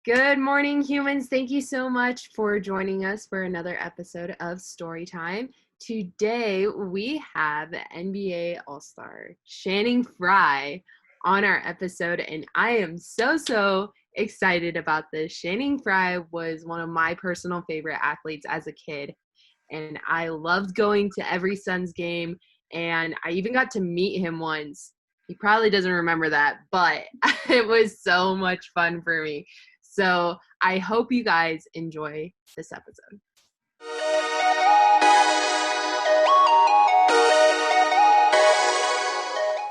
Good morning, humans. Thank you so much for joining us for another episode of Storytime. Today, we have NBA All-Star Channing Frye on our episode, and I am so excited about this. Channing Frye was one of my personal favorite athletes as a kid, and I loved going to every Suns game, and I even got to meet him once. He probably doesn't remember that, but it was so much fun for me. So I hope you guys enjoy this episode.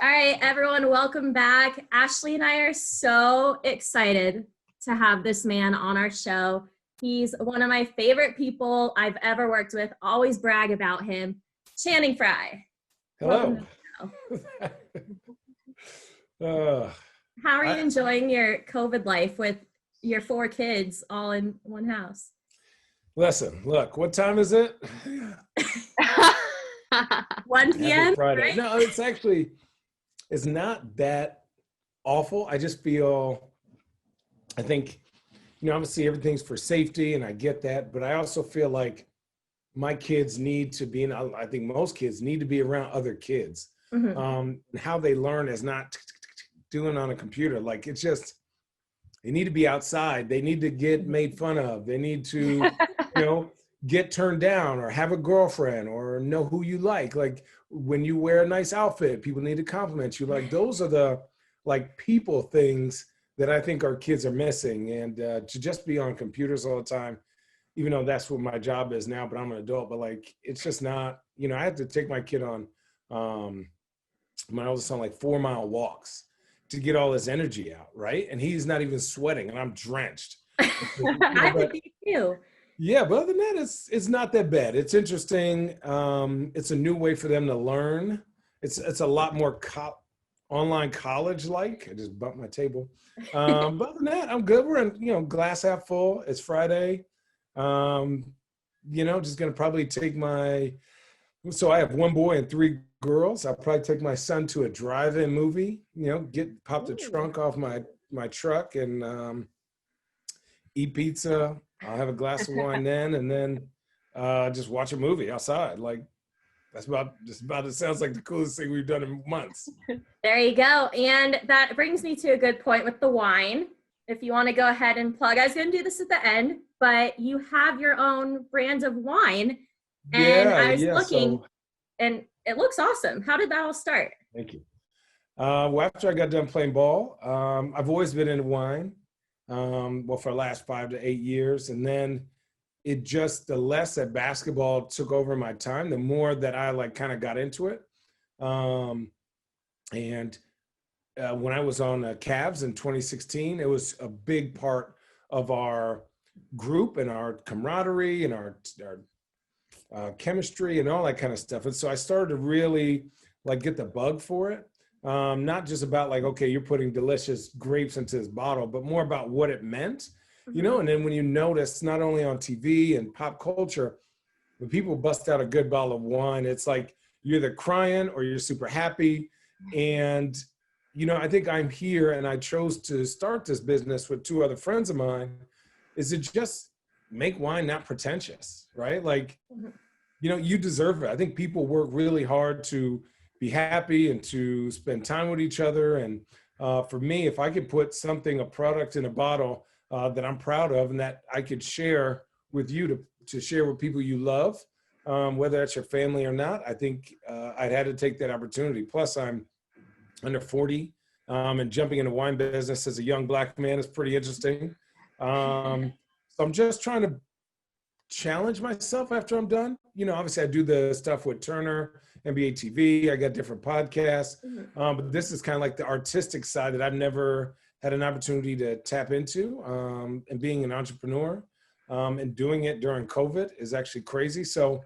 All right, everyone, welcome back. Ashley and I are so excited to have this man on our show. He's one of my favorite people I've ever worked with. Always brag about him. Channing Frye. Hello. How are you enjoying your COVID life with your 4 kids all in one house? Listen, look, what time is it? 1 p.m. Friday. Right? No, it's not that awful. I just feel, I think, obviously everything's for safety and I get that, but I also feel like my kids need to be, and I think most kids need to be around other kids. Mm-hmm. How they learn is not doing on a computer. Like it's just, they need to be outside. They need to get made fun of. They need to, get turned down or have a girlfriend or know who you like. Like when you wear a nice outfit, people need to compliment you. Like those are the people things that I think our kids are missing. And to just be on computers all the time, even though that's what my job is now, but I'm an adult, but it's just not, I have to take my kid on, my oldest son, 4-mile walks to get all his energy out, right? And he's not even sweating, and I'm drenched. I would be too. Yeah, but other than that, it's not that bad. It's interesting. It's a new way for them to learn. It's a lot more online college-like. I just bumped my table. But other than that, I'm good. We're in, glass half full. It's Friday. Just gonna probably take so I have 1 boy and 3 girls. I'll probably take my son to a drive-in movie, pop the trunk off my truck and eat pizza. I'll have a glass of wine then, and then just watch a movie outside. That's about it sounds like the coolest thing we've done in months. There you go. And that brings me to a good point with the wine. If you want to go ahead and plug, I was going to do this at the end, but you have your own brand of wine. And I was looking, and it looks awesome. How did that all start? Thank you. Well, after I got done playing ball, I've always been into wine. For the last 5 to 8 years. And then the less that basketball took over my time, the more that I kind of got into it. When I was on Cavs in 2016, it was a big part of our group and our camaraderie and our chemistry and all that kind of stuff. And so I started to really get the bug for it. Not just about okay, you're putting delicious grapes into this bottle, but more about what it meant, and then when you notice not only on TV and pop culture, when people bust out a good bottle of wine, it's like you're either crying or you're super happy. And, I think I'm here and I chose to start this business with 2 other friends of mine is to just make wine not pretentious, right? You deserve it. I think people work really hard to be happy and to spend time with each other. And for me, if I could put a product in a bottle that I'm proud of and that I could share with you to share with people you love, whether that's your family or not, I think I'd had to take that opportunity. Plus I'm under 40 and jumping into wine business as a young Black man is pretty interesting. So I'm just trying to challenge myself after I'm done. Obviously I do the stuff with Turner, NBA TV. I got different podcasts, but this is kind of the artistic side that I've never had an opportunity to tap into. And being an entrepreneur and doing it during COVID is actually crazy. So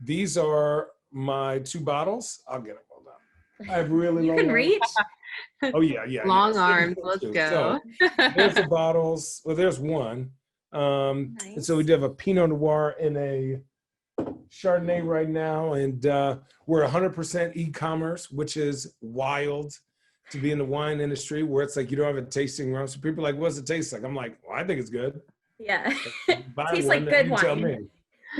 these are my 2 bottles. I'll get them. Hold on. I have really You long can arms. reach. Oh yeah. Long arms. Let's go. So there's the bottles. Well, there's one. Nice. And so we do have a Pinot Noir and a Chardonnay right now, and we're 100% e-commerce, which is wild. to be in the wine industry where it's like you don't have a tasting room. So people are like, what's it taste like? I'm like, well, I think it's good. Yeah. Buy Tastes one, like good you tell wine. me.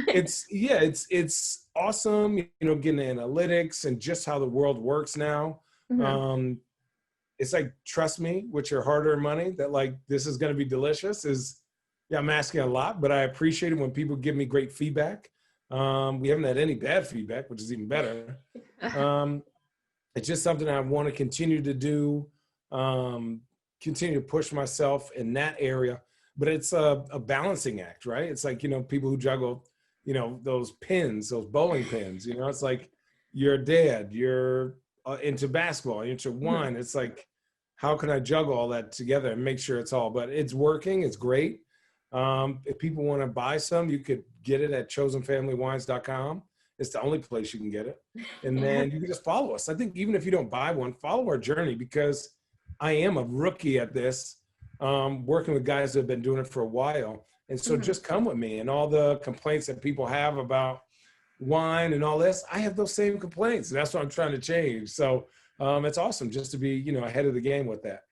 It's awesome, you know, getting analytics and just how the world works now. Mhm. It's like, trust me with your hard-earned money that like this is going to be delicious. Yeah, I'm asking a lot, but I appreciate it when people give me great feedback. We haven't had any bad feedback, which is even better. It's just something I want to continue to do, continue to push myself in that area. But it's a balancing act, right? It's like, you know, people who juggle, you know, those pins, those bowling pins, you know, it's like you're a dad, you're into basketball, you're into wine. It's like, how can I juggle all that together and make sure it's all, but it's working, it's great. If people want to buy some, you could get it at chosenfamilywines.com. It's the only place you can get it. And then you can just follow us. I think even if you don't buy one, follow our journey, because I am a rookie at this, working with guys that have been doing it for a while. And so just come with me, and all the complaints that people have about wine and all this, I have those same complaints. And that's what I'm trying to change. So it's awesome just to be, you know, ahead of the game with that.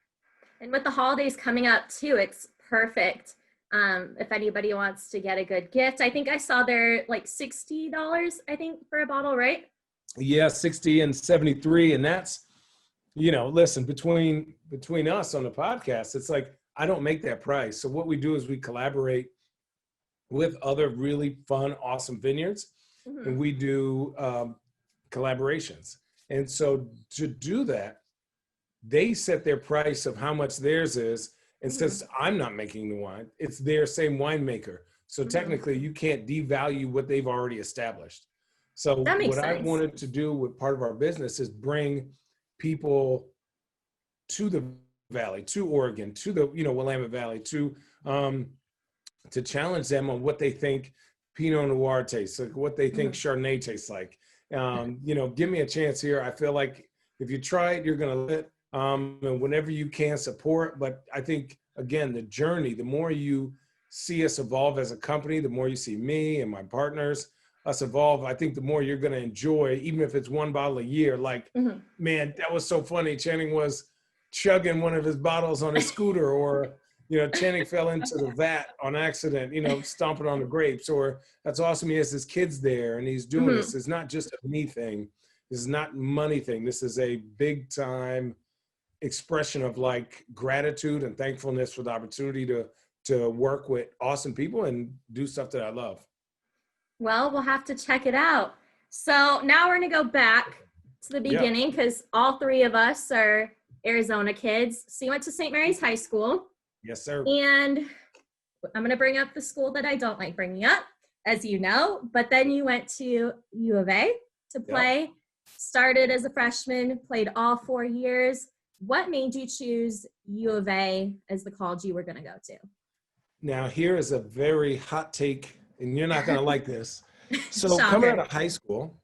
And with the holidays coming up too, it's perfect. If anybody wants to get a good gift, I think I saw they're like $60, I think, for a bottle, right? Yeah, 60 and 73. And that's, you know, listen, between us on the podcast, it's like, I don't make that price. So what we do is we collaborate with other really fun, awesome vineyards, and we do collaborations. And so to do that, they set their price of how much theirs is. And since I'm not making the wine, it's their same winemaker. So technically you can't devalue what they've already established. So That makes what I sense. wanted to do with part of our business is bring people to the Valley, to Oregon, to the, you know, Willamette Valley, to challenge them on what they think Pinot Noir tastes like, what they think Chardonnay tastes like. You know, give me a chance here. I feel like if you try it, you're going to live it. And whenever you can, support. But I think, again, the journey, the more you see us evolve as a company, the more you see me and my partners, us evolve, I think the more you're going to enjoy, even if it's one bottle a year. Like, man, that was so funny. Channing was chugging one of his bottles on his scooter, or, you know, Channing fell into the vat on accident, you know, stomping on the grapes. Or that's awesome, he has his kids there and he's doing this. It's not just a me thing. This is not money thing. This is a big time expression of like gratitude and thankfulness for the opportunity to work with awesome people and do stuff that I love. Well, we'll have to check it out. So now we're going to go back to the beginning, because all three of us are Arizona kids. So you went to St. Mary's High School. Yes, sir. And I'm going to bring up the school that I don't like bringing up, as you know, but then you went to U of A to play, started as a freshman, played all 4 years. What made you choose U of A as the college you were going to go to? Now, here is a very hot take, and you're not going to like this. So coming out of high school,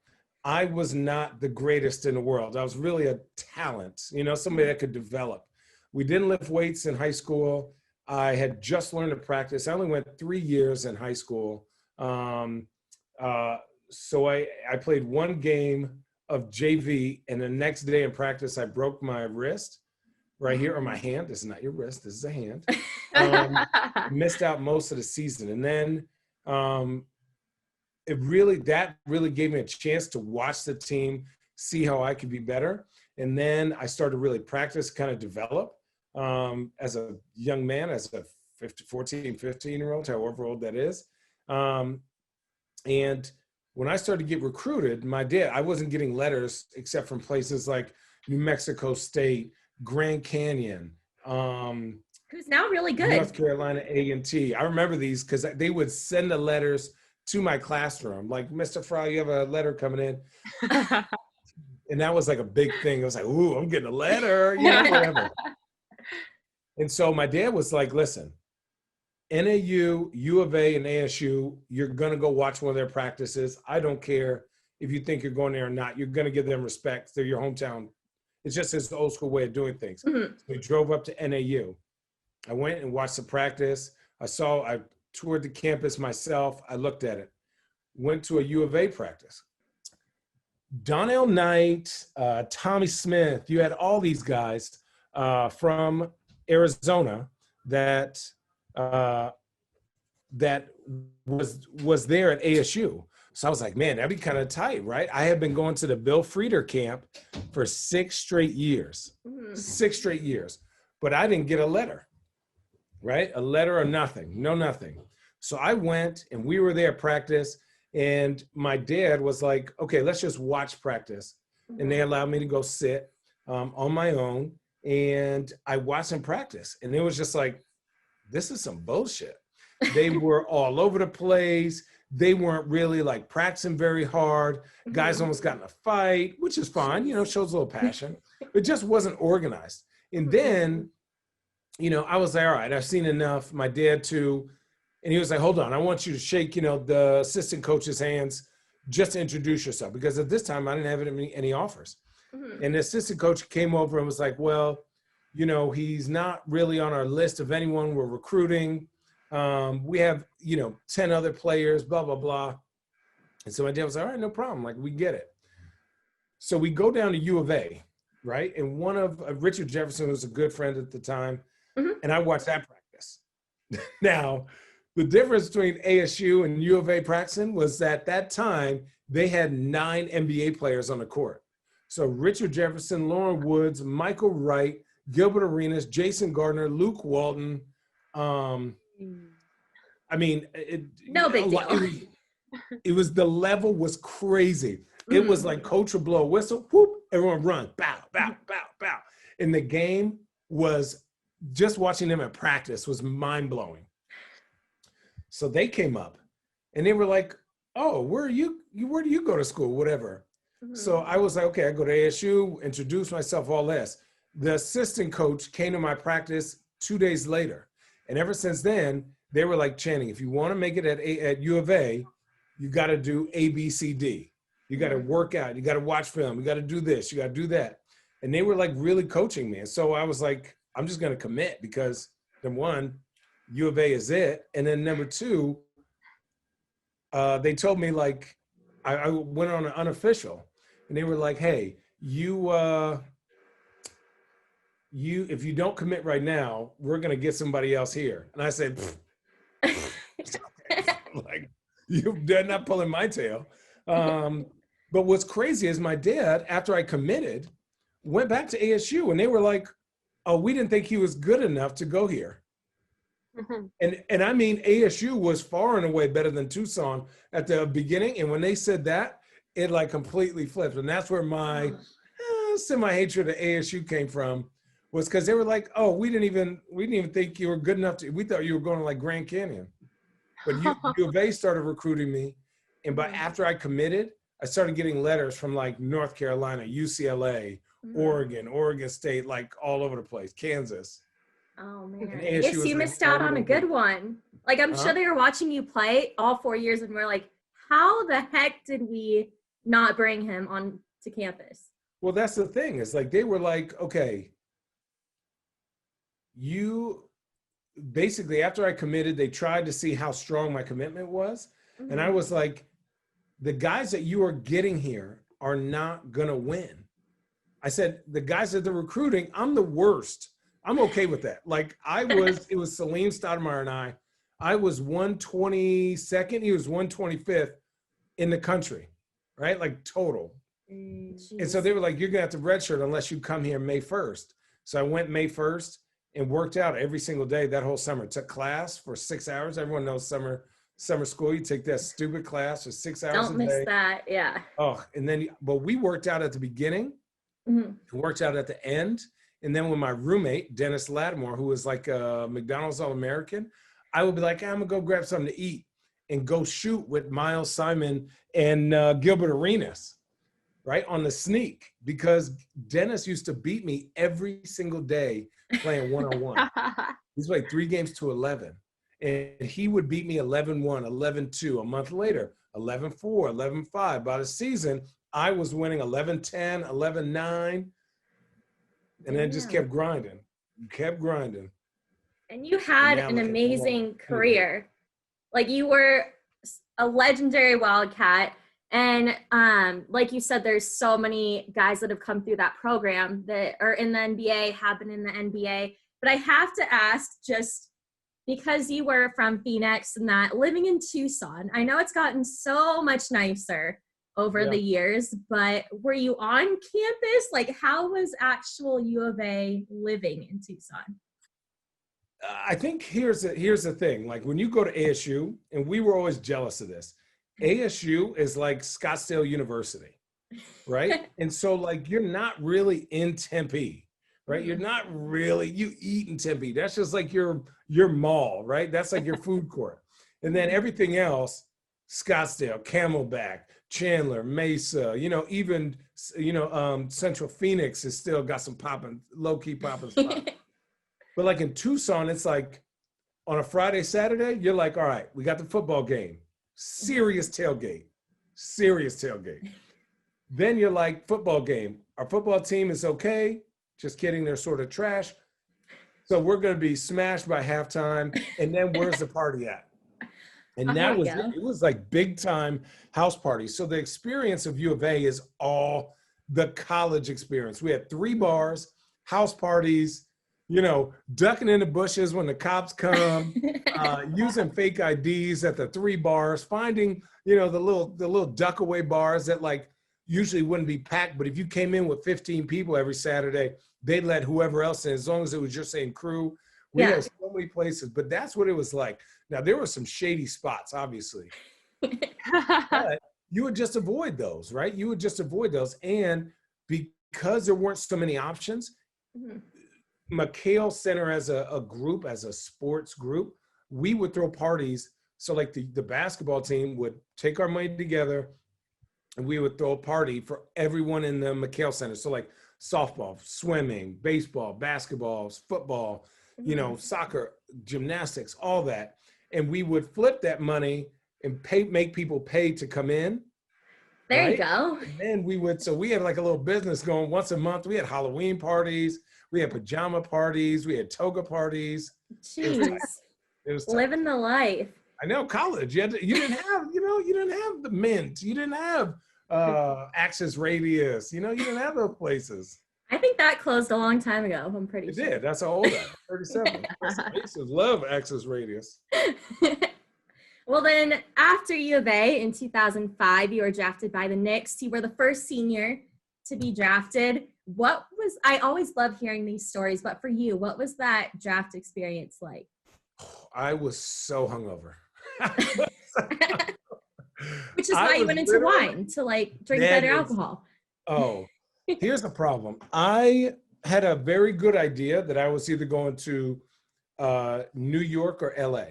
I was not the greatest in the world. I was really a talent, you know, somebody that could develop. We didn't lift weights in high school. I had just learned to practice. I only went 3 years in high school. So I played one game of JV, and the next day in practice, I broke my wrist right here, or my hand. This is not your wrist. This is a hand. Missed out most of the season. And then that really gave me a chance to watch the team, see how I could be better. And then I started to really practice, kind of develop as a young man, as a 14, 15-year-old, however old that is. And when I started to get recruited, I wasn't getting letters except from places like New Mexico State, Grand Canyon, who's now really good, North Carolina A&T. I remember these because they would send the letters to my classroom, like, Mr. Frye, you have a letter coming in. And that was like a big thing. I was like, ooh, I'm getting a letter, you know, whatever. And so my dad was like, listen, NAU, U of A, and ASU, you're going to go watch one of their practices. I don't care if you think you're going there or not. You're going to give them respect. They're your hometown. It's just his old school way of doing things. So we drove up to NAU. I went and watched the practice. I toured the campus myself. I looked at it. Went to a U of A practice. Donnell Knight, Tommy Smith, you had all these guys from Arizona that that was there at ASU. So I was like, man, that'd be kind of tight, right? I had been going to the Bill Frieder camp for 6 straight years, 6 straight years, but I didn't get a letter, right? A letter or nothing, no nothing. So I went and we were there at practice, and my dad was like, okay, let's just watch practice. And they allowed me to go sit on my own, and I watched them practice. And it was just like, this is some bullshit. They were all over the place. They weren't really like practicing very hard. Guys almost got in a fight, which is fine, you know, shows a little passion. It just wasn't organized. And then, you know, I was like, all right, I've seen enough. My dad too. And he was like, hold on, I want you to shake, you know, the assistant coach's hands just to introduce yourself. Because at this time, I didn't have any offers. And the assistant coach came over and was like, well, you know, he's not really on our list of anyone we're recruiting. We have, you know, 10 other players, blah, blah, blah. And so my dad was like, all right, no problem. Like, we get it. So we go down to U of A, right? And one of Richard Jefferson was a good friend at the time. And I watched that practice. Now, the difference between ASU and U of A practicing was that time they had 9 NBA players on the court. So Richard Jefferson, Lauren Woods, Michael Wright, Gilbert Arenas, Jason Gardner, Luke Walton. I mean, no big deal. It was the level was crazy. It was like coach would blow a whistle, whoop, everyone run, bow, bow, bow, bow. And the game was, just watching them at practice was mind blowing. So they came up and they were like, oh, where do you go to school? Whatever. So I was like, okay, I go to ASU, introduce myself, all this. The assistant coach came to my practice 2 days later. And ever since then, they were like, Channing, if you want to make it at U of A, you got to do A, B, C, D. You got to work out. You got to watch film. You got to do this. You got to do that. And they were like really coaching me. And so I was like, I'm just going to commit because number one, U of A is it. And then number two, they told me like, I went on an unofficial and they were like, hey, if you don't commit right now, we're going to get somebody else here. And I said, like, they're not pulling my tail. But what's crazy is my dad, after I committed, went back to ASU and they were like, oh, we didn't think he was good enough to go here. And I mean, ASU was far and away better than Tucson at the beginning. And when they said that, it like completely flipped. And that's where my semi-hatred of ASU came from, was because they were like, oh, we didn't even think you were good enough we thought you were going to like Grand Canyon. But U of A started recruiting me. And after I committed, I started getting letters from like North Carolina, UCLA, Oregon State, like all over the place, Kansas. Oh man, I guess you missed out on a good one. Like I'm sure they were watching you play all 4 years and we're like, how the heck did we not bring him on to campus? Well, that's the thing. It's like they were like, okay, you basically, after I committed, they tried to see how strong my commitment was. And I was like, the guys that you are getting here are not going to win. I said, the guys that they're recruiting, I'm the worst. I'm okay with that. Like it was Salim Stoudemire and I was 122nd. He was 125th in the country, right? Like total. And so they were like, you're going to have to redshirt unless you come here May 1st. So I went May 1st and worked out every single day that whole summer. Took class for 6 hours. Everyone knows summer school. You take that stupid class for 6 hours Don't a day. miss that. Yeah. Oh, and then, but we worked out at the beginning, worked out at the end. And then with my roommate, Dennis Lattimore, who was like a McDonald's All-American, I would be like, I'm gonna go grab something to eat and go shoot with Miles Simon and Gilbert Arenas, right, on the sneak, because Dennis used to beat me every single day playing one-on-one. He's played 3 games to 11. And he would beat me 11-1, 11-2. A month later, 11-4, 11-5. About a season, I was winning 11-10, 11-9. And then just kept grinding, And you had an amazing career. Like you were a legendary Wildcat. And like you said, there's so many guys that have come through that program that are in the NBA, have been in the NBA. But I have to ask, just because you were from Phoenix and that, living in Tucson, I know it's gotten so much nicer over the years, but were you on campus? Like, how was actual U of A living in Tucson? I think here's the thing. Like when you go to ASU, and we were always jealous of this, ASU is like Scottsdale University, right? And so like you're not really in Tempe, right? You're not really, you eat in Tempe. That's just like your mall, right? That's like your food court. And then everything else, Scottsdale, Camelback, Chandler, Mesa, even Central Phoenix has still got some popping, low-key popping spots. But like in Tucson, it's like on a Friday, Saturday, you're like, all right, we got the football game. Serious tailgate. Then you're like, football game. Our football team is okay. Just kidding, they're sort of trash. So we're going to be smashed by halftime. And then where's the party at? And that was it. It was like big time house parties. So the experience of U of A is all the college experience. We had 3 bars, house parties, ducking in the bushes when the cops come, using fake IDs at the 3 bars, finding, the little duck away bars that like usually wouldn't be packed. But if you came in with 15 people every Saturday, they'd let whoever else in, as long as it was your same crew. We had so many places, but that's what it was like. Now, there were some shady spots, obviously, but you would just avoid those, right? You would just avoid those. And because there weren't so many options, McHale Center as a group, as a sports group, we would throw parties. So like the basketball team would take our money together and we would throw a party for everyone in the McHale Center. So like softball, swimming, baseball, basketball, football, soccer, gymnastics, all that. And we would flip that money and make people pay to come in. There you go. And then we had like a little business going once a month. We had Halloween parties, we had pajama parties, we had toga parties. Jeez. It was living the life. I know, college. You didn't have the Mint. You didn't have Access Radius. You didn't have those places. I think that closed a long time ago. I'm pretty sure. It did. That's how old I am. 37. I used to love Access Radius. Well, then after U of A in 2005, you were drafted by the Knicks. You were the first senior to be drafted. I always love hearing these stories, but for you, what was that draft experience like? I was so hungover. Which is why you went into wine, to like drink better alcohol. Oh, here's the problem. I had a very good idea that I was either going to New York or LA.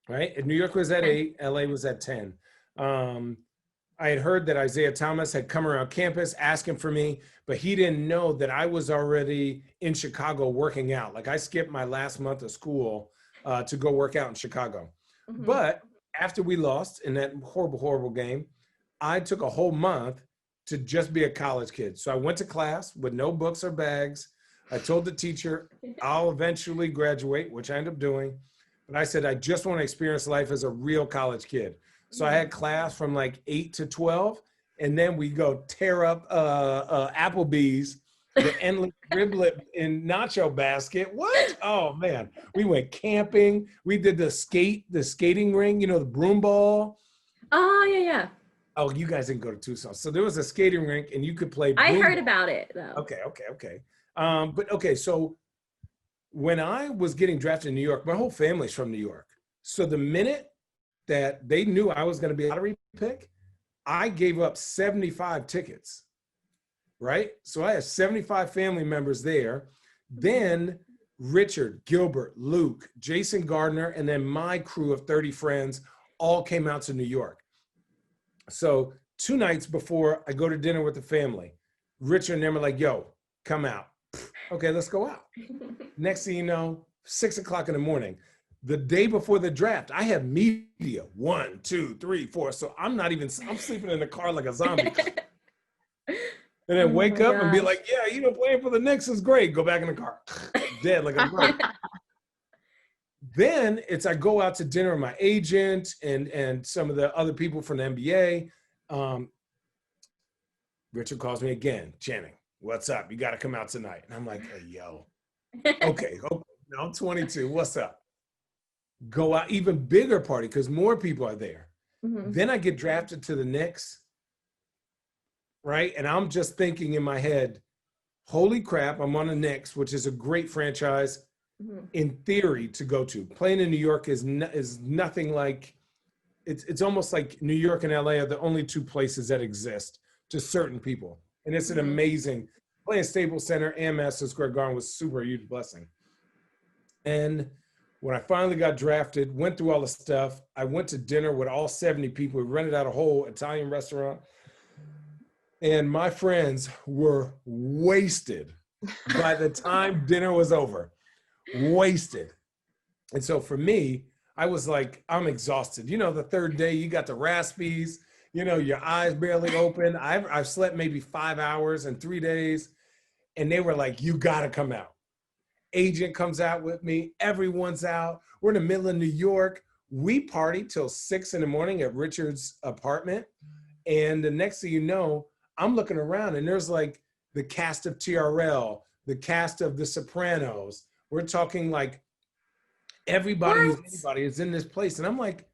Right? And New York was at 8, LA was at 10. I had heard that Isaiah Thomas had come around campus asking for me, but he didn't know that I was already in Chicago working out. Like I skipped my last month of school to go work out in Chicago. But after we lost in that horrible, horrible game, I took a whole month to just be a college kid. So I went to class with no books or bags. I told the teacher I'll eventually graduate, which I ended up doing. But I said, I just want to experience life as a real college kid. So I had class from like 8 to 12. And then we go tear up Applebee's, the endless riblet in nacho basket. What? Oh man, we went camping. We did the skating ring, the broom ball. Oh yeah. Oh, you guys didn't go to Tucson. So there was a skating rink and you could play. I heard about it though. Okay. So when I was getting drafted in New York, my whole family's from New York. So the minute that they knew I was going to be a lottery pick, I gave up 75 tickets, right? So I had 75 family members there. Then Richard, Gilbert, Luke, Jason Gardner, and then my crew of 30 friends all came out to New York. So 2 nights before I go to dinner with the family, Richard and them are like, yo, come out. Okay, let's go out. Next thing you know, 6 o'clock in the morning, the day before the draft, I have media, 1, 2, 3, 4. So I'm sleeping in the car like a zombie. And then wake up and be like, yeah, playing for the Knicks is great. Go back in the car, dead like a bird. then I go out to dinner with my agent and some of the other people from the NBA. Richard calls me again, Channing, what's up? You got to come out tonight. And I'm like, hey, yo, okay. Now I'm 22. What's up? Go out, even bigger party because more people are there. Mhm. Then I get drafted to the Knicks, right? And I'm just thinking in my head, holy crap, I'm on the Knicks, which is a great franchise Mhm. in theory to go to. Playing in New York is nothing like, it's almost like New York and LA are the only two places that exist to certain people. And it's an Mhm. amazing, playing Staples Center and Madison Square Garden was super huge blessing. And when I finally got drafted, went through all the stuff, I went to dinner with all 70 people. We rented out a whole Italian restaurant. And my friends were wasted by the time dinner was over. Wasted. And so for me, I was like, I'm exhausted. You know, the third day, you got the raspies, you know, your eyes barely open. I've slept maybe 5 hours in 3 days. And they were like, you got to come out. Agent comes out with me. Everyone's out. We're in the middle of New York. We party till 6 in the morning at Richard's apartment. And the next thing you know, I'm looking around and there's like the cast of TRL, the cast of The Sopranos. We're talking like everybody who's anybody is in this place. And I'm like,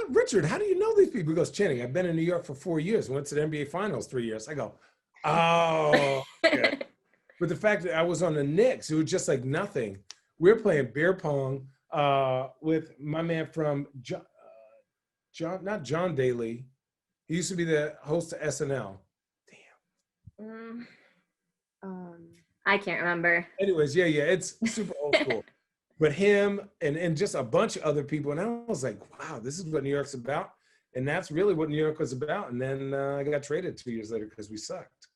Richard, how do you know these people? He goes, Channing, I've been in New York for 4 years. Went to the NBA Finals 3 years. I go, oh, okay. But the fact that I was on the Knicks, it was just like nothing. We were playing beer pong with my man from not John Daly. He used to be the host of SNL. Damn. I can't remember. Anyways, yeah, it's super old school. But him and just a bunch of other people. And I was like, wow, this is what New York's about. And that's really what New York was about. And then I got traded 2 years later because we sucked.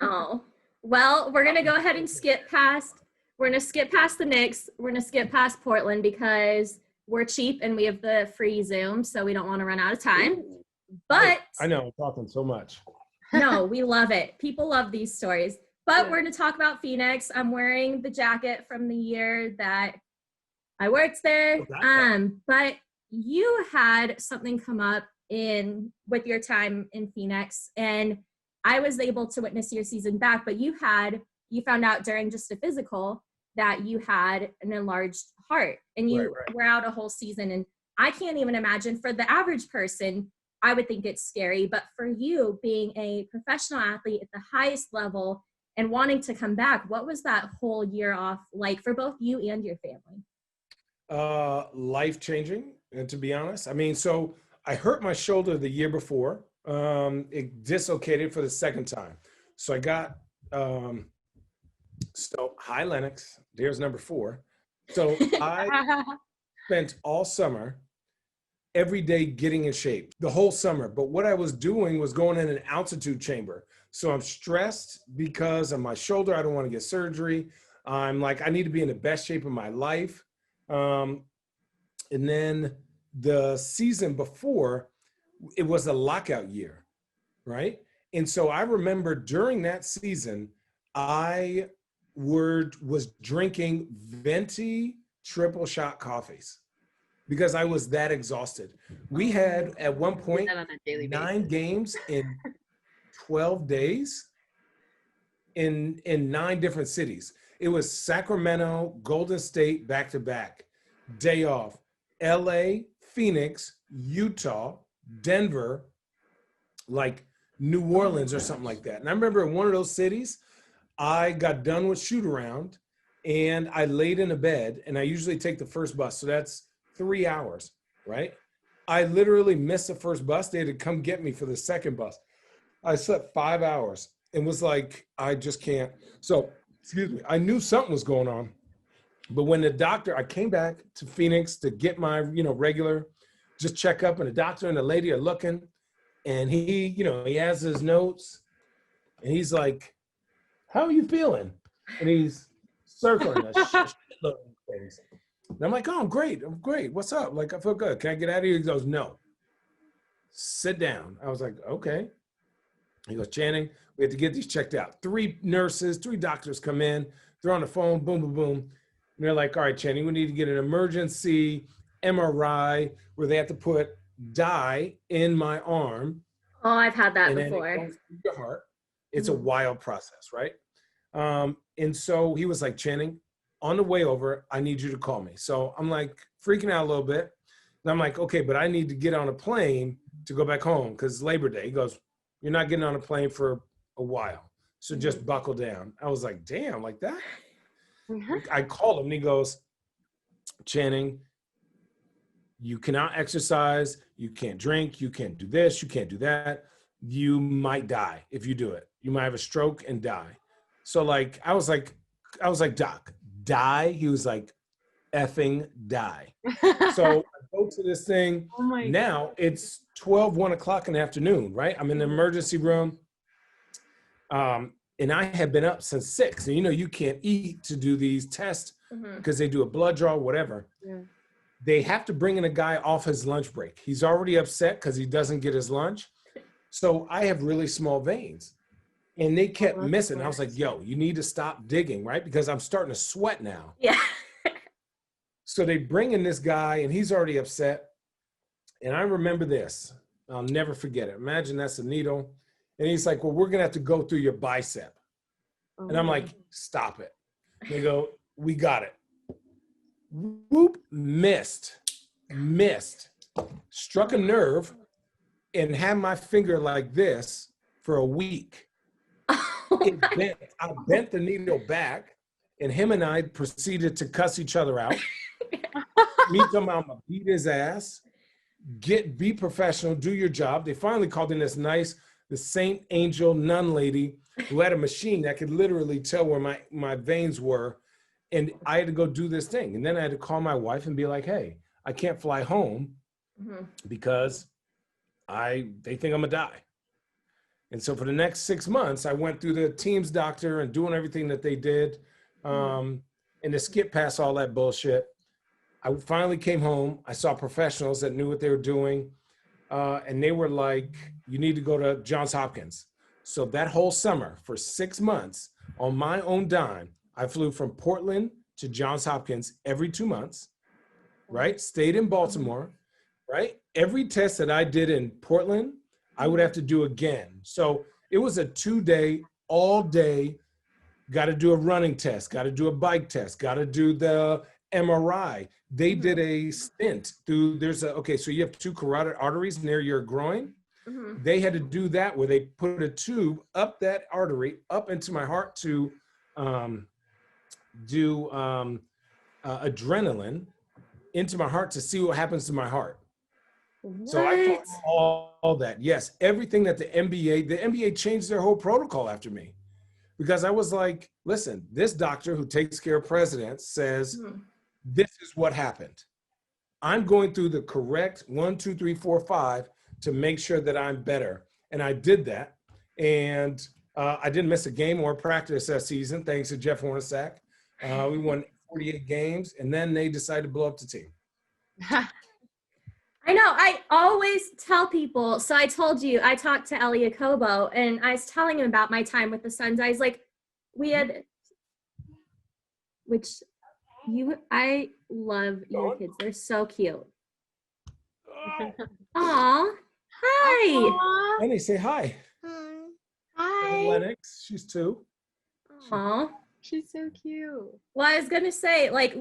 Oh, well, we're going to go ahead and we're going to skip past the Knicks. We're going to skip past Portland because we're cheap and we have the free Zoom. So we don't want to run out of time. But I know, I'm talking so much. No, we love it. People love these stories. But we're going to talk about Phoenix. I'm wearing the jacket from the year that I worked there. But you had something come up with your time in Phoenix, and I was able to witness your season back. But you found out during just a physical that you had an enlarged heart, and you were out a whole season. And I can't even imagine, for the average person, I would think it's scary. But for you, being a professional athlete at the highest level and wanting to come back, what was that whole year off like for both you and your family? Life-changing, and to be honest. I mean, so I hurt my shoulder the year before. It dislocated for the second time. So I got, hi Lennox, there's number 4. So I spent all summer every day getting in shape, the whole summer. But what I was doing was going in an altitude chamber. So I'm stressed because of my shoulder. I don't want to get surgery. I'm like, I need to be in the best shape of my life. And then the season before, it was a lockout year, right? And so I remember during that season, I was drinking venti triple shot coffees because I was that exhausted. We had at one point 9 games in 12 days in 9 different cities. It was Sacramento, Golden State, back to back, day off, LA, Phoenix, Utah, Denver, like New Orleans or something like that. And I remember in one of those cities, I got done with shoot around and I laid in a bed, and I usually take the first bus. So that's 3 hours, right? I literally missed the first bus. They had to come get me for the second bus. I slept 5 hours and was like, I just can't. So, excuse me, I knew something was going on. But when I came back to Phoenix to get my, regular, just check up, and the doctor and the lady are looking, and he has his notes, and he's like, how are you feeling? And he's circling a shitload of things. And I'm like, oh, I'm great. What's up? Like, I feel good. Can I get out of here? He goes, no. Sit down. I was like, okay. He goes, Channing, we have to get these checked out. 3 nurses, 3 doctors come in. They're on the phone. Boom, boom, boom. And they're like, all right, Channing, we need to get an emergency MRI where they have to put dye in my arm. Oh, I've had that and then before. it goes through your heart. It's a wild process, right? And so he was like, Channing, on the way over, I need you to call me. So I'm like freaking out a little bit. And I'm like, okay, but I need to get on a plane to go back home because Labor Day. He goes, you're not getting on a plane for a while. So just buckle down. I was like, damn, like that? I called him and he goes, Channing, you cannot exercise, you can't drink, you can't do this, you can't do that. You might die if you do it. You might have a stroke and die. So like, I was like, Doc, die? He was like, effing die. So I go to this thing. Oh my now God. it's 1 o'clock in the afternoon, right? I'm in the emergency room. And I had been up since 6. And you can't eat to do these tests because they do a blood draw, whatever. Yeah. They have to bring in a guy off his lunch break. He's already upset because he doesn't get his lunch. So I have really small veins. And they kept missing. I was like, yo, you need to stop digging, right? Because I'm starting to sweat now. Yeah. So they bring in this guy and he's already upset. And I remember this. I'll never forget it. Imagine that's a needle. And he's like, well, we're going to have to go through your bicep. And I'm like, stop it. They go, we got it. Whoop, missed, struck a nerve and had my finger like this for a week. It bent. I bent the needle back and him and I proceeded to cuss each other out. Me talking about I'm gonna beat his ass, be professional, do your job. They finally called in the Saint Angel nun lady who had a machine that could literally tell where my veins were. And I had to go do this thing. And then I had to call my wife and be like, hey, I can't fly home because they think I'm gonna die. And so for the next 6 months, I went through the team's doctor and doing everything that they did and to skip past all that bullshit. I finally came home. I saw professionals that knew what they were doing. And they were like, you need to go to Johns Hopkins. So that whole summer for 6 months on my own dime, I flew from Portland to Johns Hopkins every 2 months, right? Stayed in Baltimore, right? Every test that I did in Portland, I would have to do again. So it was a 2-day, all day, got to do a running test, got to do a bike test, got to do the MRI. They did a stint through, so you have 2 carotid arteries near your groin. They had to do that where they put a tube up that artery, up into my heart to do adrenaline into my heart to see what happens to my heart. What? So I taught all that. Yes, everything that the NBA changed their whole protocol after me. Because I was like, listen, this doctor who takes care of presidents says, this is what happened. I'm going through the correct 1, 2, 3, 4, 5 to make sure that I'm better. And I did that. And I didn't miss a game or practice that season, thanks to Jeff Hornacek. We won 48 games, and then they decided to blow up the team. I know. I always tell people. So I told you, I talked to Elia Kobo, and I was telling him about my time with the Suns. I was like, I love your kids. They're so cute. Aw. Hi. And they say hi. Hi. Lennox, she's 2. Aw. She's so cute. Well, I was going to say, like,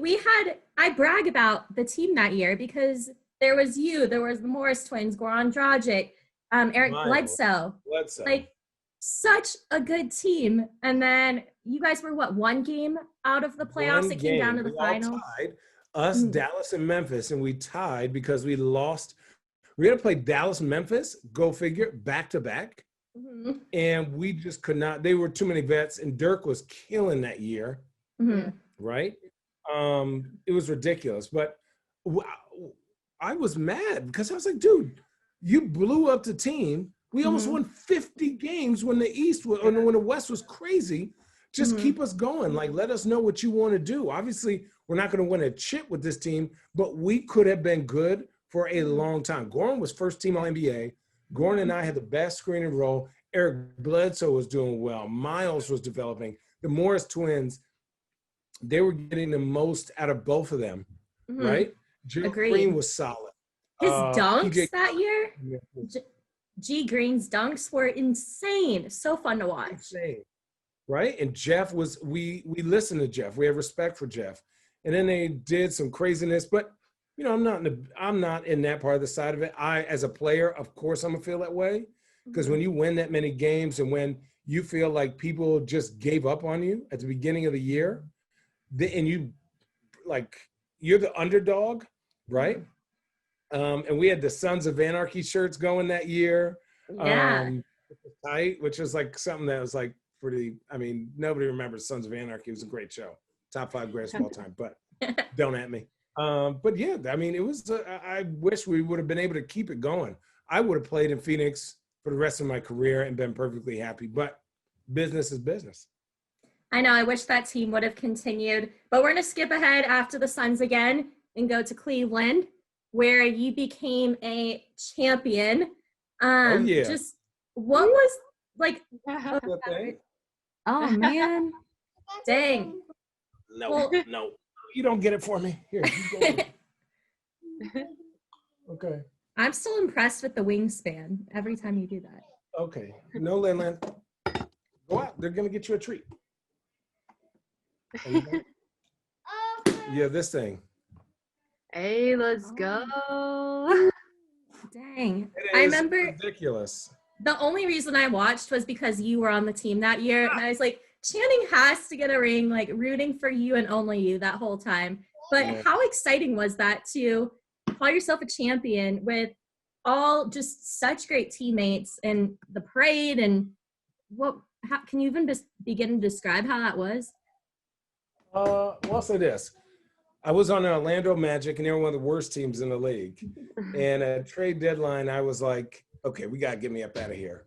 I brag about the team that year because there was you, there was the Morris twins, Goran Dragic, Eric Bledsoe. Like, such a good team. And then you guys were, 1 game out of the playoffs? It came down to the finals. Tied, us, Dallas, and Memphis, and we tied because we lost. We had to play Dallas, Memphis, go figure, back-to-back. And we just could not. They were too many vets, and Dirk was killing that year, right? It was ridiculous. But I was mad because I was like, dude, you blew up the team. We almost won 50 games when the when the West was crazy. Just keep us going. Like, let us know what you want to do. Obviously, we're not going to win a chip with this team, but we could have been good for a long time. Goran was first team All-NBA. Goran and I had the best screen and roll. Eric Bledsoe was doing well. Miles was developing. The Morris twins, they were getting the most out of both of them, right? Jeff Agreed. Green was solid. His dunks PJ that year, G Green's dunks were insane. So fun to watch. insane, right? And Jeff was, we listened to Jeff. We have respect for Jeff. And then they did some craziness, but you know, I'm not in that part of the side of it. I, as a player, of course, I'm gonna feel that way, because when you win that many games and when you feel like people just gave up on you at the beginning of the year, and you like you're the underdog, right? And we had the Sons of Anarchy shirts going that year. Yeah. Tight, which was like something that was like pretty. I mean, nobody remembers Sons of Anarchy. It was a great show, top 5 greatest of all time. But don't at me. But yeah, I mean, it was. I wish we would have been able to keep it going. I would have played in Phoenix for the rest of my career and been perfectly happy. But business is business. I know. I wish that team would have continued. But we're gonna skip ahead after the Suns again and go to Cleveland, where you became a champion. Oh yeah. Just what was like? Okay. Oh man, dang. No, Well- no, you don't get it for me. Here, you go. Okay. I'm still impressed with the wingspan every time you do that. Okay. No, Lin. Go out. They're gonna get you a treat. Yeah, this thing. Hey, let's go. Dang. It I is remember ridiculous. the only reason I watched was because you were on the team that year. And I was like, Channing has to get a ring, like rooting for you and only you that whole time. But Yeah. how exciting was that to call yourself a champion with all just such great teammates and the parade and how can you even just begin to describe how that was? Well, I'll say this. I was on the Orlando Magic, and they were one of the worst teams in the league. And at trade deadline, I was like, okay, we got to get me up out of here.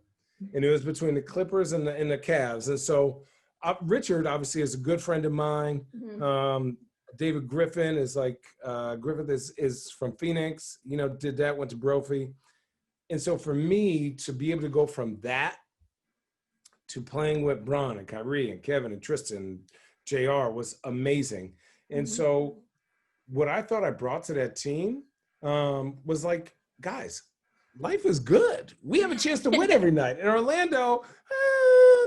And it was between the Clippers and the Cavs. And so Richard, obviously, is a good friend of mine. David Griffin is like, Griffith is from Phoenix, you know, did that, went to Brophy. And so for me to be able to go from that to playing with Bron and Kyrie and Kevin and Tristan, JR was amazing. And so what I thought I brought to that team was like, guys, life is good. We have a chance to win every night. In Orlando,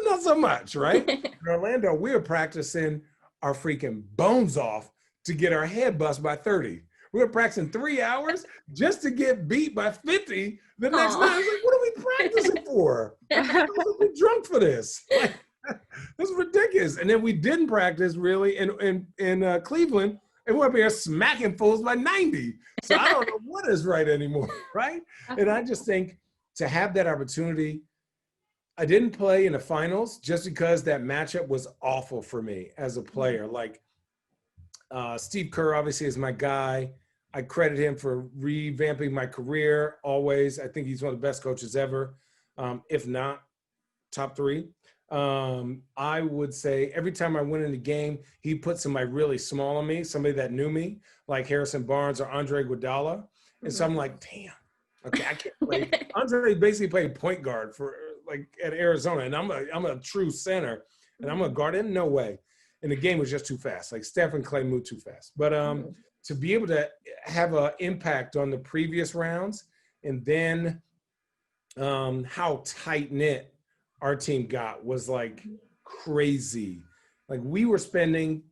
not so much, right? In Orlando, we were practicing our freaking bones off to get our head bust by 30. We were practicing 3 hours just to get beat by 50 the next night. I was like, what are we practicing for? We're drunk for this. Like, this is ridiculous. And then we didn't practice really in Cleveland, and we're up here smacking fools by 90. So I don't know what is right anymore, right? And I just think to have that opportunity, I didn't play in the finals just because that matchup was awful for me as a player. Like Steve Kerr obviously is my guy. I credit him for revamping my career always. I think he's one of the best coaches ever, if not top 3. I would say every time I went in the game, he put somebody really small on me, somebody that knew me, like Harrison Barnes or Andre Iguodala. And so I'm like, damn, okay, I can't play. Andre basically played point guard for like at Arizona, and I'm a true center, and I'm a guard in, no way. And the game was just too fast. Like Steph and Clay moved too fast. But to be able to have an impact on the previous rounds, and then how tight knit our team got was like crazy. Like we were spending,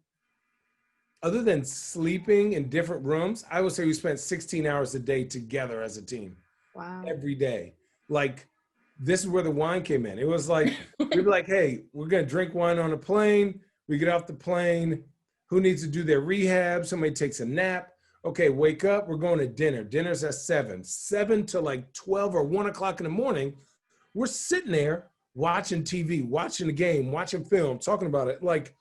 other than sleeping in different rooms, I would say we spent 16 hours a day together as a team. Wow. Every day. Like this is where the wine came in. It was like, we'd be like, hey, we're going to drink wine on a plane. We get off the plane. Who needs to do their rehab? Somebody takes a nap. Okay, wake up. We're going to dinner. Dinner's at 7 to like 12 or 1 o'clock in the morning. We're sitting there watching TV, watching the game, watching film, talking about it like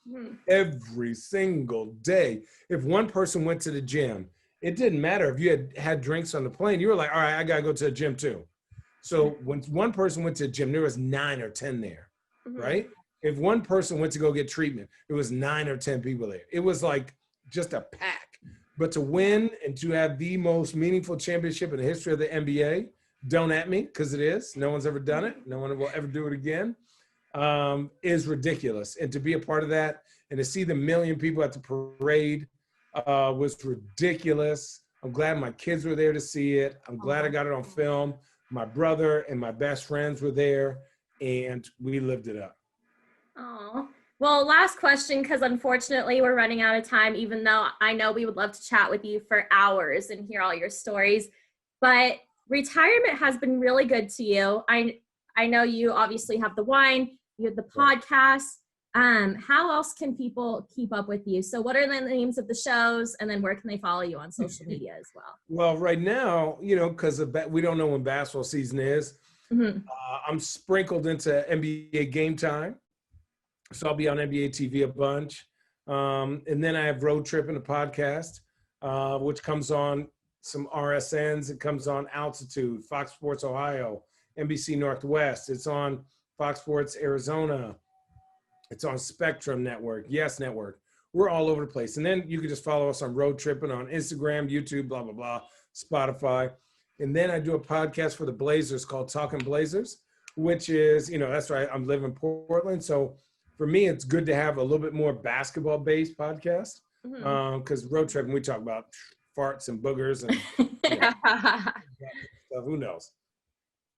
every single day. If one person went to the gym, it didn't matter if you had drinks on the plane. You were like, all right, I got to go to the gym too. So when one person went to the gym, there was 9 or 10 there, right? If one person went to go get treatment, it was 9 or 10 people there. It was like just a pack. But to win and to have the most meaningful championship in the history of the NBA, don't at me, because it is. No one's ever done it. No one will ever do it again. is ridiculous. And to be a part of that and to see the million people at the parade was ridiculous. I'm glad my kids were there to see it. I'm glad I got it on film. My brother and my best friends were there, and we lived it up. Oh, well, last question, because unfortunately we're running out of time, even though I know we would love to chat with you for hours and hear all your stories. But retirement has been really good to you. I know you obviously have the wine, you have the podcast. How else can people keep up with you? So what are the names of the shows, and then where can they follow you on social media as well? Well, right now, because we don't know when basketball season is, I'm sprinkled into NBA Game Time. So I'll be on NBA TV a bunch. And then I have Road Trip and a podcast, which comes on some RSNs. It comes on Altitude, Fox Sports Ohio, NBC Northwest. It's on Fox Sports Arizona. It's on Spectrum Network, Yes Network. We're all over the place. And then you can just follow us on Road Tripping on Instagram, YouTube, blah, blah, blah, Spotify. And then I do a podcast for the Blazers called Talking Blazers, which is, that's right. I'm living in Portland. So for me, it's good to have a little bit more basketball-based podcast because Road Tripping, we talk about farts and boogers and stuff, who knows.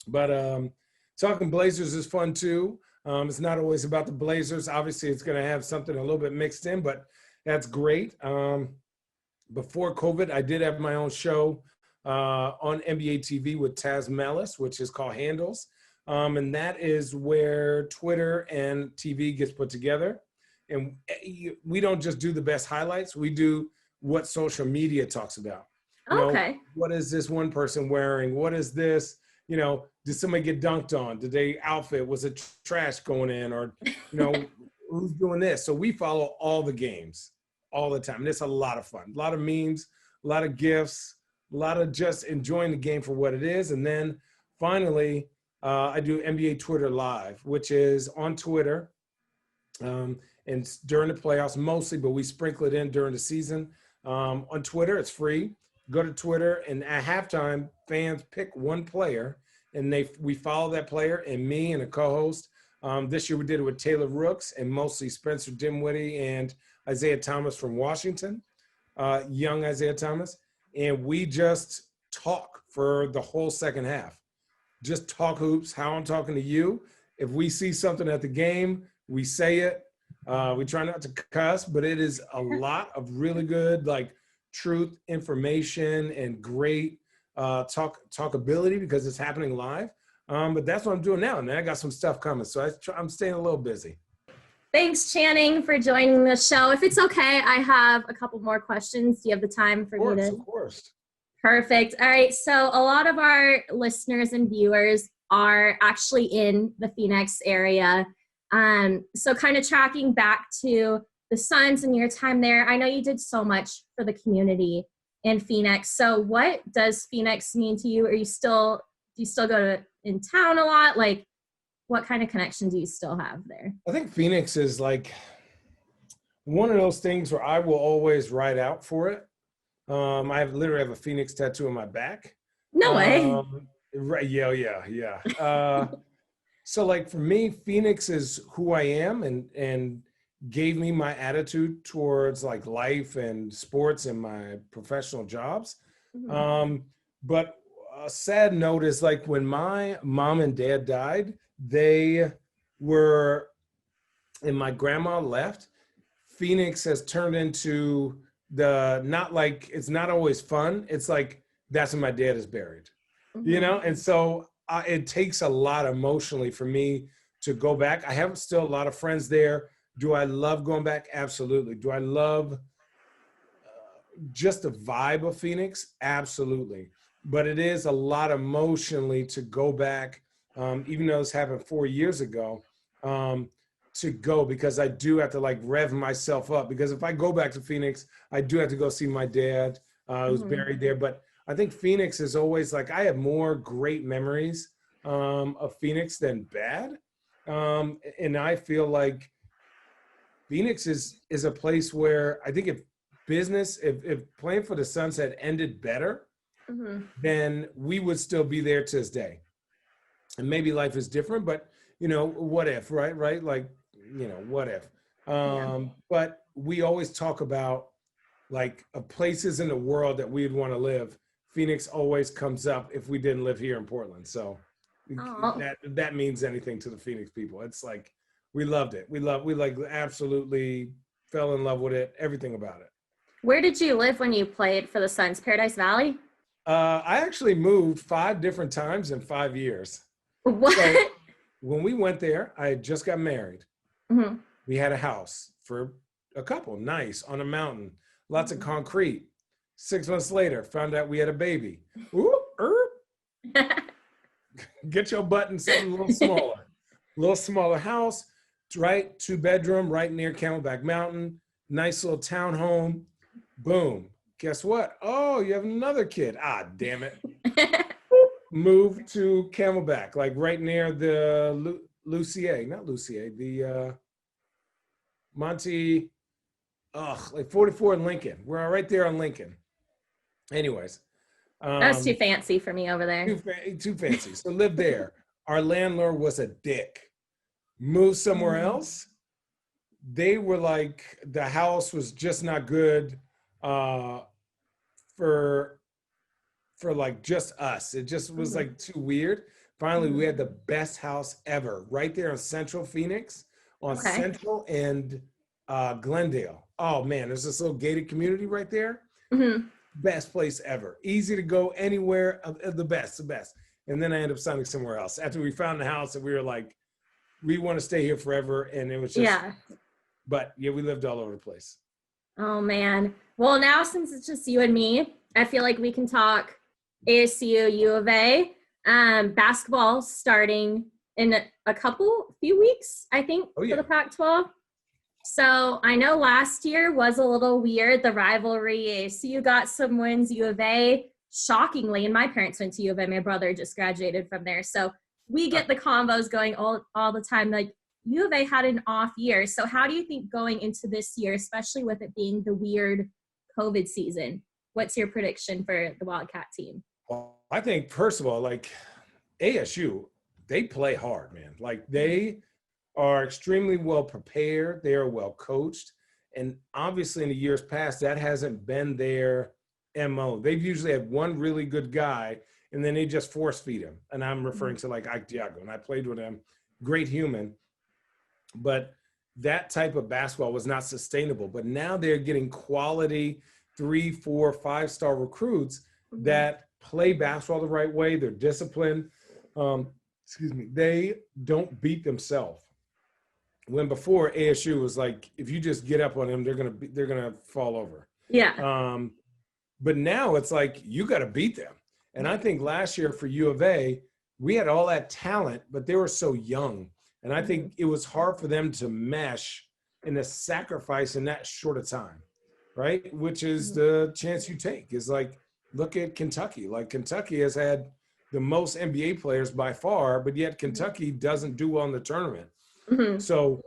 But Talking Blazers is fun too. It's not always about the Blazers. Obviously, it's going to have something a little bit mixed in, but that's great. Before COVID, I did have my own show on NBA TV with Taz Mellis, which is called Handles. And that is where Twitter and TV gets put together. And we don't just do the best highlights. We do what social media talks about. Okay. What is this one person wearing? What is this? Did somebody get dunked on? Did they outfit? Was it trash going in? Or, who's doing this? So we follow all the games all the time. And it's a lot of fun. A lot of memes, a lot of GIFs, a lot of just enjoying the game for what it is. And then finally, I do NBA Twitter Live, which is on Twitter and during the playoffs mostly, but we sprinkle it in during the season. On Twitter, it's free. Go to Twitter, and at halftime, fans pick one player, and we follow that player, and me and a co-host. This year we did it with Taylor Rooks and mostly Spencer Dinwiddie and Isaiah Thomas from Washington, young Isaiah Thomas. And we just talk for the whole second half. Just talk hoops, how I'm talking to you. If we see something at the game, we say it. We try not to cuss, but it is a lot of really good, truth, information, and great talkability because it's happening live. But that's what I'm doing now. And then I got some stuff coming. So I'm staying a little busy. Thanks, Channing, for joining the show. If it's okay, I have a couple more questions. Do you have the time for me to? Of course. Perfect. All right. So a lot of our listeners and viewers are actually in the Phoenix area. So kind of tracking back to the Suns and your time there, I know you did so much for the community in Phoenix. So what does Phoenix mean to you? Do you still go in town a lot? What kind of connection do you still have there? I think Phoenix is one of those things where I will always ride out for it. I literally have a Phoenix tattoo on my back. No way. Right. Yeah. So for me, Phoenix is who I am and gave me my attitude towards life and sports and my professional jobs. But a sad note is when my mom and dad died, they were, and my grandma left, Phoenix has turned into it's not always fun. It's that's where my dad is buried, And so it takes a lot emotionally for me to go back. I have still a lot of friends there. Do I love going back? Absolutely. Do I love just the vibe of Phoenix? Absolutely. But it is a lot emotionally to go back, even though this happened 4 years ago, to go because I do have to rev myself up. Because if I go back to Phoenix, I do have to go see my dad who's buried there. But I think Phoenix is always I have more great memories of Phoenix than bad. And I feel Phoenix is a place where I think if playing for the Suns had ended better, then we would still be there to this day. And maybe life is different, but what if, right? Like, what if? Yeah. But we always talk about like places in the world that we'd want to live. Phoenix always comes up if we didn't live here in Portland. So Oh. that means anything to the Phoenix people. It's like we loved it. We like absolutely fell in love with it. Everything about it. Where did you live when you played for the Suns? Paradise Valley? I actually moved 5 different times in 5 years. So What? when we went there, I had just got married. Mhm. We had a house for a couple, nice, on a mountain, lots of concrete. 6 months later, found out we had a baby. Ooh, get your butt in something a little smaller house, right? 2 bedroom, right near Camelback Mountain, nice little townhome. Boom. Guess what? Oh, you have another kid. Ah, damn it. Moved to Camelback, like right near the the Monty, like 44 in Lincoln. We're right there on Lincoln. Anyways, That's too fancy for me over there. too fancy. So lived there. Our landlord was a dick. Moved somewhere else. They were like, the house was just not good for like just us. It just was like too weird. Finally, we had the best house ever right there in Central Phoenix, on Central and Glendale. Oh man, there's this little gated community right there. Best place ever. Easy to go anywhere. The best. And then I ended up signing somewhere else after we found the house, and we were like, we want to stay here forever. And it was just, but yeah, we lived all over the place. Oh man. Well, now since it's just you and me, I feel like we can talk ASU, U of A. Basketball starting in a few weeks, I think, for the Pac-12. So I know last year was a little weird, the rivalry. ASU got some wins, U of A, shockingly, and my parents went to U of A. My brother just graduated from there. So we get the combos going all the time. Like, U of A had an off year. So how do you think going into this year, especially with it being the weird COVID season, what's your prediction for the Wildcat team? Well, I think, first of all, like ASU, they play hard, man. Like, they are extremely well prepared. They are well coached. And obviously in the years past, that hasn't been their MO. They've usually had one really good guy, and then they just force feed him. And I'm referring to like Ike Diago, and I played with him. Great human. But that type of basketball was not sustainable. But now they're getting quality 3, 4, 5-star recruits that play basketball the right way. They're disciplined. They don't beat themselves. When before ASU was like, if you just get up on them, they're gonna fall over. Yeah. But now it's like you got to beat them. And I think last year for U of A, we had all that talent, but they were so young. And I think it was hard for them to mesh in the sacrifice in that short of time, right? Which is the chance you take. Is like, look at Kentucky. Like, Kentucky has had the most NBA players by far, but yet Kentucky doesn't do well in the tournament. So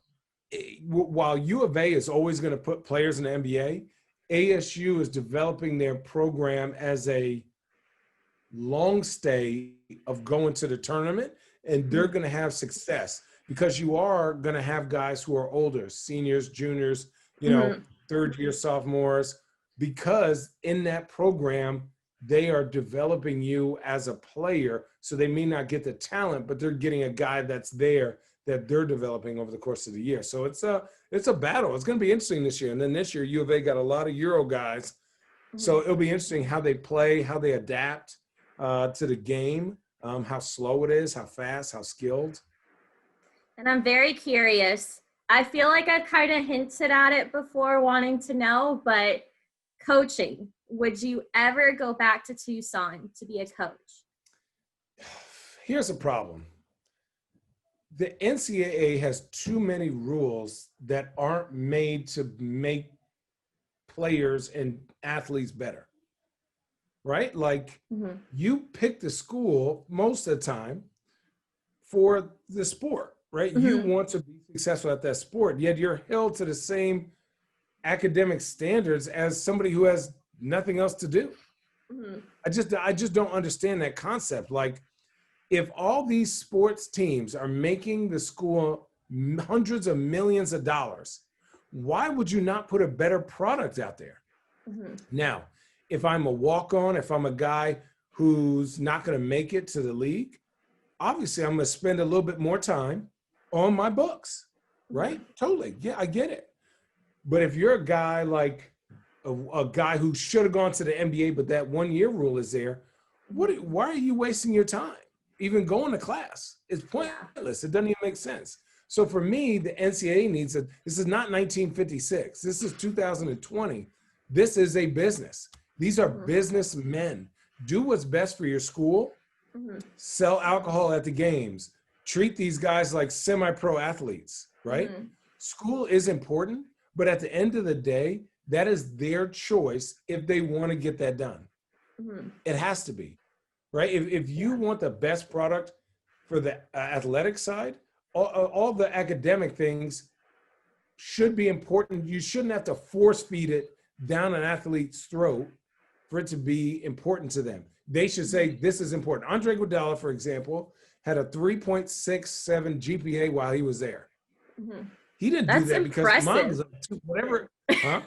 while U of A is always going to put players in the NBA, ASU is developing their program as a long stay of going to the tournament, and they're going to have success because you are going to have guys who are older, seniors, juniors, third year sophomores, because in that program, they are developing you as a player. So they may not get the talent, but they're getting a guy that's there that they're developing over the course of the year. So it's a battle. It's going to be interesting this year. And then this year, U of A got a lot of Euro guys. So it'll be interesting how they play, how they adapt to the game, how slow it is, how fast, how skilled. And I'm very curious. I feel like I've kind of hinted at it before, wanting to know, but coaching, would you ever go back to Tucson to be a coach? Here's a problem. The NCAA has too many rules that aren't made to make players and athletes better, right? Like, you pick the school most of the time for the sport, right? You want to be successful at that sport, yet you're held to the same academic standards as somebody who has nothing else to do. I just don't understand that concept. Like, If all these sports teams are making the school hundreds of millions of dollars, why would you not put a better product out there? Mm-hmm. Now, if I'm a walk-on, if I'm a guy who's not going to make it to the league, obviously I'm going to spend a little bit more time on my books, right? Totally. Yeah, I get it. But if you're a guy like a guy who should have gone to the NBA, but that 1 year rule is there, why are you wasting your time even going to class? It's pointless. It doesn't even make sense. So for me, the NCAA needs this is not 1956. This is 2020. This is a business. These are businessmen. Do what's best for your school. Sell alcohol at the games. Treat these guys like semi-pro athletes, right? School is important, but at the end of the day, that is their choice if they want to get that done. It has to be, right? If you want the best product for the athletic side, all the academic things should be important. You shouldn't have to force feed it down an athlete's throat for it to be important to them. They should say, this is important. Andre Iguodala, for example, had a 3.67 GPA while he was there. He didn't do that because mom was up to whatever. Huh?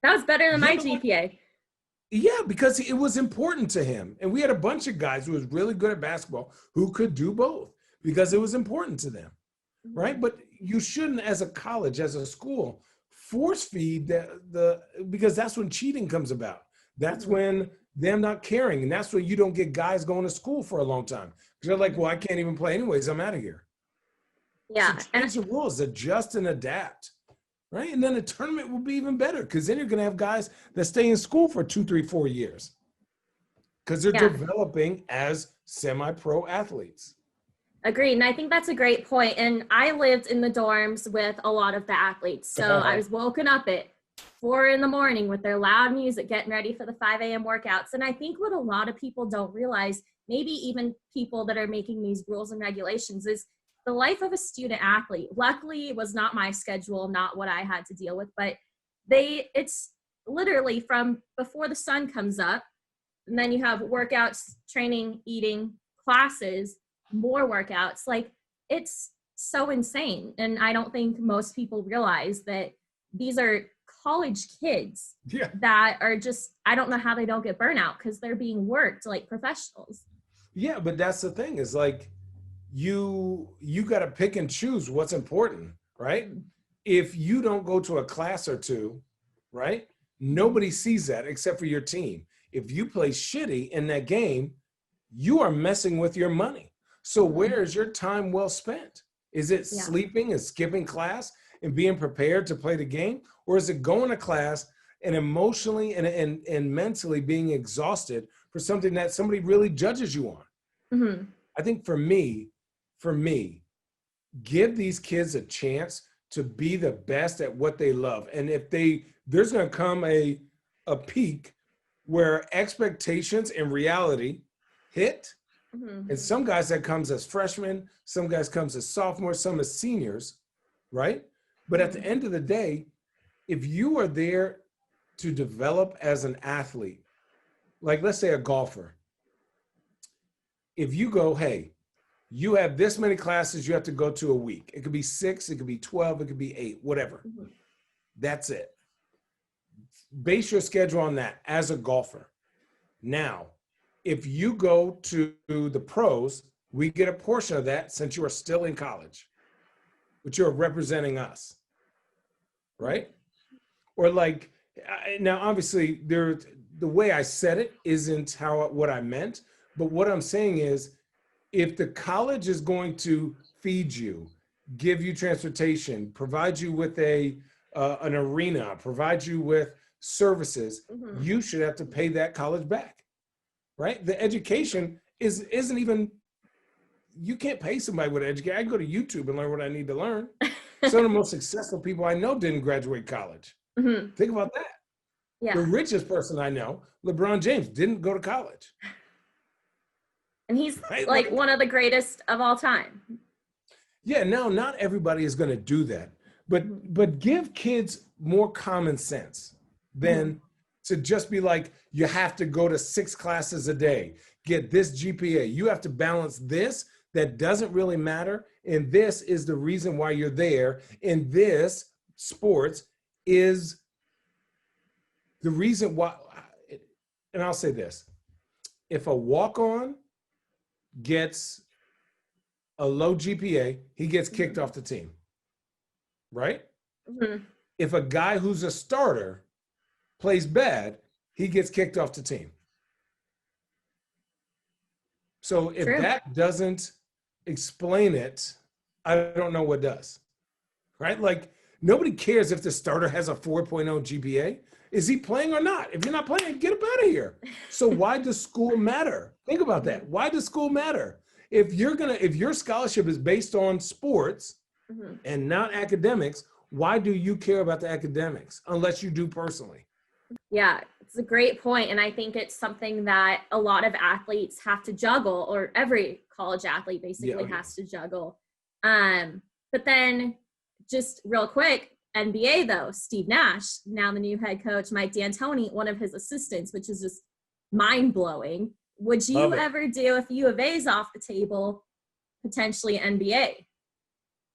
That was better than my GPA. Yeah, because it was important to him. And we had a bunch of guys who was really good at basketball who could do both because it was important to them, right? But you shouldn't, as a college, as a school, force feed because that's when cheating comes about. That's when them not caring. And that's when you don't get guys going to school for a long time. Because they're like, well, I can't even play anyways. I'm out of here. Yeah. So change the rules, adjust and adapt. Right. And then the tournament will be even better because then you're going to have guys that stay in school for 2, 3, 4 years because they're developing as semi-pro athletes. Agreed. And I think that's a great point. And I lived in the dorms with a lot of the athletes. So I was woken up at 4 a.m. with their loud music, getting ready for the 5 a.m. workouts. And I think what a lot of people don't realize, maybe even people that are making these rules and regulations, is the life of a student athlete. Luckily, it was not my schedule, not what I had to deal with, but it's literally from before the sun comes up, and then you have workouts, training, eating, classes, more workouts. Like, it's so insane. And I don't think most people realize that these are college kids that are just, I don't know how they don't get burnout because they're being worked like professionals. Yeah, but that's the thing is like, you got to pick and choose what's important, right? If you don't go to a class or two, right? Nobody sees that except for your team. If you play shitty in that game, you are messing with your money. So where is your time well spent? Is it sleeping and skipping class and being prepared to play the game? Or is it going to class and emotionally and mentally being exhausted for something that somebody really judges you on? I think for me, give these kids a chance to be the best at what they love. And if there's going to come a peak where expectations and reality hit, and some guys that comes as freshmen, some guys comes as sophomores, some as seniors, right? But at the end of the day, if you are there to develop as an athlete, like let's say a golfer, if you go, hey, you have this many classes you have to go to a week. It could be 6, it could be 12, it could be 8, whatever. That's it. Base your schedule on that as a golfer. Now, if you go to the pros, we get a portion of that since you are still in college, but you're representing us, right? Or like, now obviously the way I said it isn't what I meant, but what I'm saying is, if the college is going to feed you, give you transportation, provide you with an arena, provide you with services, you should have to pay that college back, right? The education isn't even, you can't pay somebody with education. I can go to YouTube and learn what I need to learn. Some of the most successful people I know didn't graduate college. Think about that. Yeah. The richest person I know, LeBron James, didn't go to college. And he's like one of the greatest of all time. Yeah, now not everybody is going to do that, but give kids more common sense than to just be like, you have to go to 6 classes a day, get this GPA. You have to balance this that doesn't really matter. And this is the reason why you're there. And this sports is the reason why. And I'll say this, if a walk-on gets a low GPA, he gets kicked off the team, right? Mm-hmm. If a guy who's a starter plays bad, he gets kicked off the team. So if that doesn't explain it, I don't know what does, right? Like, nobody cares if the starter has a 4.0 GPA. Is he playing or not? If you're not playing, get him out of here. So why does school matter? Think about that. Why does school matter? If your scholarship is based on sports and not academics, why do you care about the academics unless you do personally? Yeah, it's a great point. And I think it's something that a lot of athletes have to juggle, or every college athlete basically has to juggle. But then just real quick, NBA though, Steve Nash, now the new head coach, Mike D'Antoni, one of his assistants, which is just mind-blowing. Would you ever do, if U of A is off the table, potentially NBA?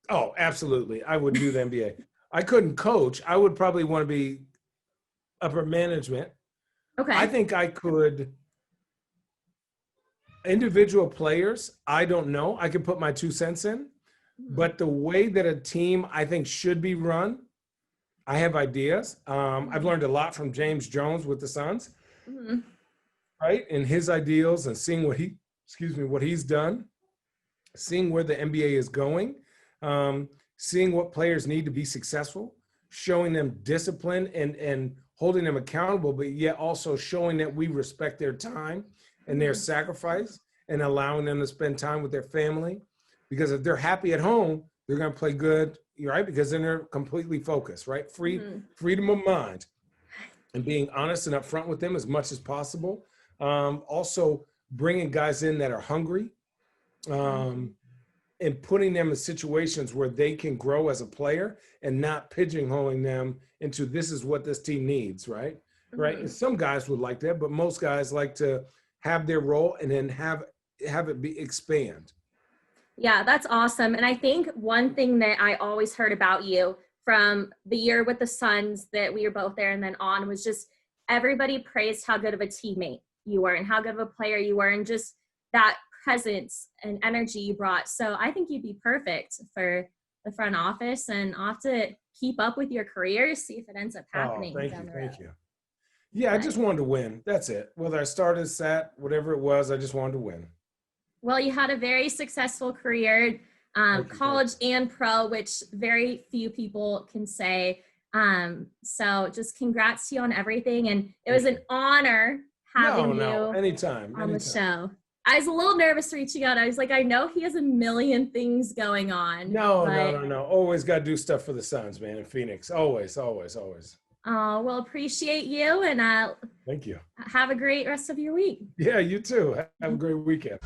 Oh, absolutely. I would do the NBA. I couldn't coach. I would probably want to be upper management. Okay. I think I could. Individual players, I don't know. I could put my 2 cents in. But the way that a team, I think, should be run, I have ideas. I've learned a lot from James Jones with the Suns, right? And his ideals, and seeing what he's done, seeing where the NBA is going, seeing what players need to be successful, showing them discipline and holding them accountable, but yet also showing that we respect their time and their sacrifice, and allowing them to spend time with their family. Because if they're happy at home, they're going to play good, right? Because then they're completely focused, right? Freedom of mind, and being honest and upfront with them as much as possible. Also bringing guys in that are hungry, and putting them in situations where they can grow as a player, and not pigeonholing them into, this is what this team needs, right? Right. And some guys would like that, but most guys like to have their role and then have it be expand. Yeah, that's awesome. And I think one thing that I always heard about you from the year with the Suns that we were both there and then on was just everybody praised how good of a teammate you were and how good of a player you were, and just that presence and energy you brought. So I think you'd be perfect for the front office, and I'll have to keep up with your career, see if it ends up happening. Thank you. Yeah, I just wanted to win. That's it. Whether I started, sat, whatever it was, I just wanted to win. Well, you had a very successful career, college and pro, which very few people can say. So just congrats to you on everything. And it was an honor having you anytime on the show. I was a little nervous reaching out. I was like, I know he has a million things going on. No. Always got to do stuff for the Suns, man, in Phoenix. Always. Oh, well, appreciate you. And thank you. Have a great rest of your week. Yeah, you too. Have a great weekend.